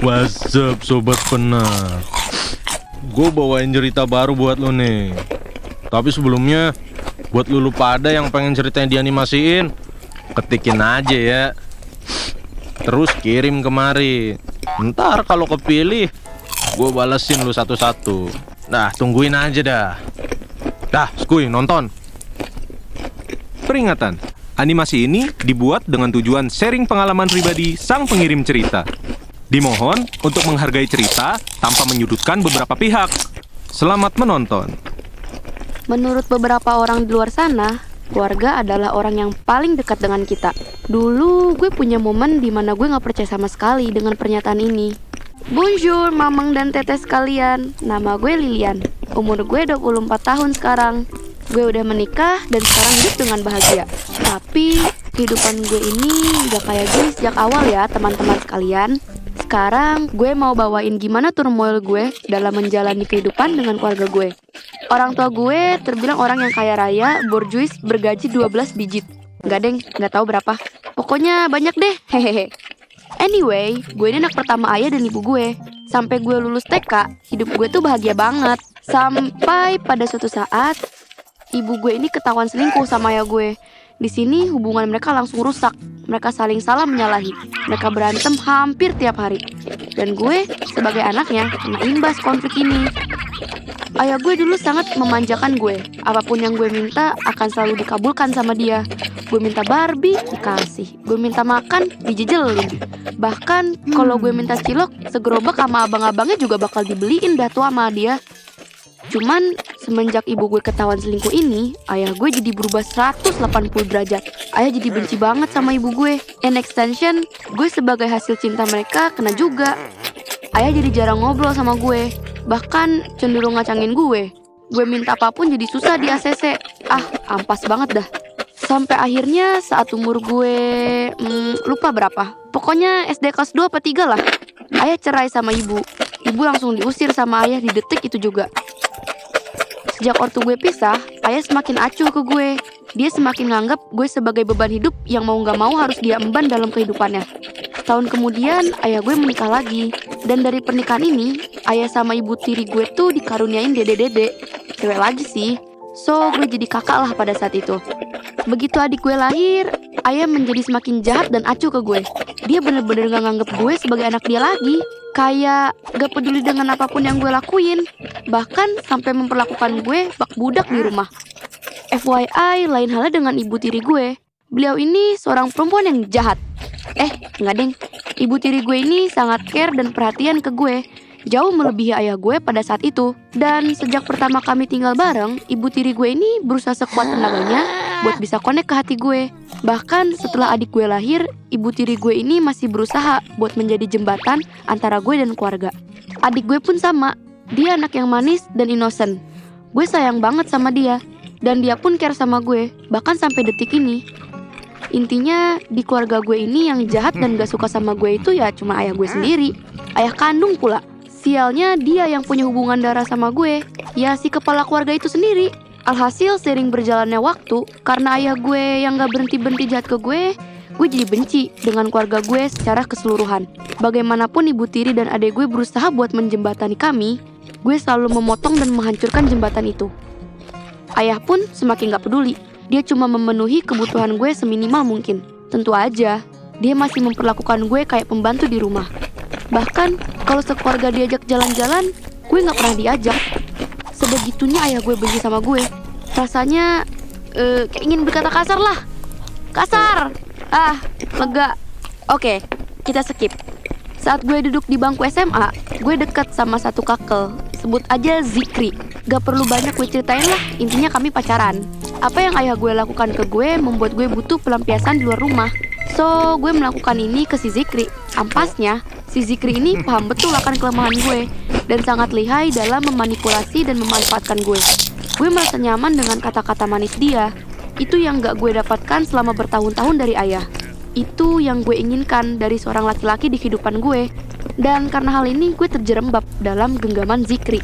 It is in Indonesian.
What's sobat penat? Gue bawain cerita baru buat lo nih. Tapi sebelumnya, buat lu pada yang pengen ceritanya dianimasiin, ketikin aja ya. Terus kirim kemari. Ntar kalau kepilih, gue balesin lu satu-satu. Nah, tungguin aja dah. Dah, skuy, nonton. Peringatan, animasi ini dibuat dengan tujuan sharing pengalaman pribadi sang pengirim cerita. Dimohon untuk menghargai cerita tanpa menyudutkan beberapa pihak. Selamat menonton. Menurut beberapa orang di luar sana, keluarga adalah orang yang paling dekat dengan kita. Dulu gue punya momen di mana gue gak percaya sama sekali dengan pernyataan ini. Bonjour mamang dan teteh sekalian, nama gue Lilian. Umur gue 24 tahun sekarang. Gue udah menikah dan sekarang hidup dengan bahagia. Tapi kehidupan gue ini gak kayak gini sejak awal ya teman-teman sekalian. Sekarang gue mau bawain gimana turmoil gue dalam menjalani kehidupan dengan keluarga gue. Orang tua gue terbilang orang yang kaya raya, borjuis, bergaji 12 digit. Enggak deng, gak tahu berapa. Pokoknya banyak deh, hehehe. Anyway, gue ini anak pertama ayah dan ibu gue. Sampai gue lulus TK, hidup gue tuh bahagia banget. Sampai pada suatu saat, ibu gue ini ketahuan selingkuh sama ayah gue. Di sini hubungan mereka langsung rusak. Mereka saling salah menyalahi. Mereka berantem hampir tiap hari. Dan gue sebagai anaknya kena imbas konflik ini. Ayah gue dulu sangat memanjakan gue. Apapun yang gue minta akan selalu dikabulkan sama dia. Gue minta Barbie, dikasih. Gue minta makan, dijejelin. Bahkan kalau gue minta cilok, segerobak sama abang-abangnya juga bakal dibeliin dah tuh sama dia. Cuman semenjak ibu gue ketahuan selingkuh ini, ayah gue jadi berubah 180 derajat. Ayah jadi benci banget sama ibu gue. In extension, gue sebagai hasil cinta mereka kena juga. Ayah jadi jarang ngobrol sama gue. Bahkan cenderung ngacangin gue. Gue minta apapun jadi susah di ACC. Ampas banget dah. Sampai akhirnya saat umur gue lupa berapa. Pokoknya SD kelas 2 apa 3 lah. Ayah cerai sama ibu. Ibu langsung diusir sama ayah di detik itu juga. Sejak ortu gue pisah, ayah semakin acuh ke gue. Dia semakin nganggap gue sebagai beban hidup yang mau gak mau harus dia emban dalam kehidupannya. Setahun kemudian, ayah gue menikah lagi. Dan dari pernikahan ini, ayah sama ibu tiri gue tuh dikaruniain dede-dede. Cewek lagi sih. So, gue jadi kakak lah pada saat itu. Begitu adik gue lahir, ayah menjadi semakin jahat dan acuh ke gue. Dia bener-bener gak nganggep gue sebagai anak dia lagi. Kayak gak peduli dengan apapun yang gue lakuin. Bahkan sampai memperlakukan gue bak budak di rumah. FYI, lain halnya dengan ibu tiri gue. Beliau ini seorang perempuan yang jahat. Enggak deng. Ibu tiri gue ini sangat care dan perhatian ke gue. Jauh melebihi ayah gue pada saat itu. Dan sejak pertama kami tinggal bareng, ibu tiri gue ini berusaha sekuat tenaganya buat bisa connect ke hati gue. Bahkan setelah adik gue lahir, ibu tiri gue ini masih berusaha buat menjadi jembatan antara gue dan keluarga. Adik gue pun sama. Dia anak yang manis dan innocent. Gue sayang banget sama dia. Dan dia pun care sama gue, bahkan sampai detik ini. Intinya, di keluarga gue ini yang jahat dan gak suka sama gue itu ya cuma ayah gue sendiri. Ayah kandung pula. Sialnya dia yang punya hubungan darah sama gue. Ya si kepala keluarga itu sendiri. Alhasil sering berjalannya waktu, karena ayah gue yang gak berhenti-berhenti jahat ke gue jadi benci dengan keluarga gue secara keseluruhan. Bagaimanapun ibu tiri dan adik gue berusaha buat menjembatani kami, gue selalu memotong dan menghancurkan jembatan itu. Ayah pun semakin gak peduli. Dia cuma memenuhi kebutuhan gue seminimal mungkin. Tentu aja, dia masih memperlakukan gue kayak pembantu di rumah. Bahkan, kalau sekeluarga diajak jalan-jalan, gue gak pernah diajak. Sebegitunya ayah gue benci sama gue. Rasanya, kayak ingin berkata kasar lah. Kasar! Lega. Oke, kita skip. Saat gue duduk di bangku SMA, gue deket sama satu kakel. Sebut aja Zikri. Gak perlu banyak gue ceritain lah, intinya kami pacaran. Apa yang ayah gue lakukan ke gue membuat gue butuh pelampiasan di luar rumah. So, gue melakukan ini ke si Zikri. Ampasnya, si Zikri ini paham betul akan kelemahan gue dan sangat lihai dalam memanipulasi dan memanfaatkan gue. Gue merasa nyaman dengan kata-kata manis dia. Itu yang gak gue dapatkan selama bertahun-tahun dari ayah. Itu yang gue inginkan dari seorang laki-laki di kehidupan gue. Dan karena hal ini gue terjerembab dalam genggaman Zikri.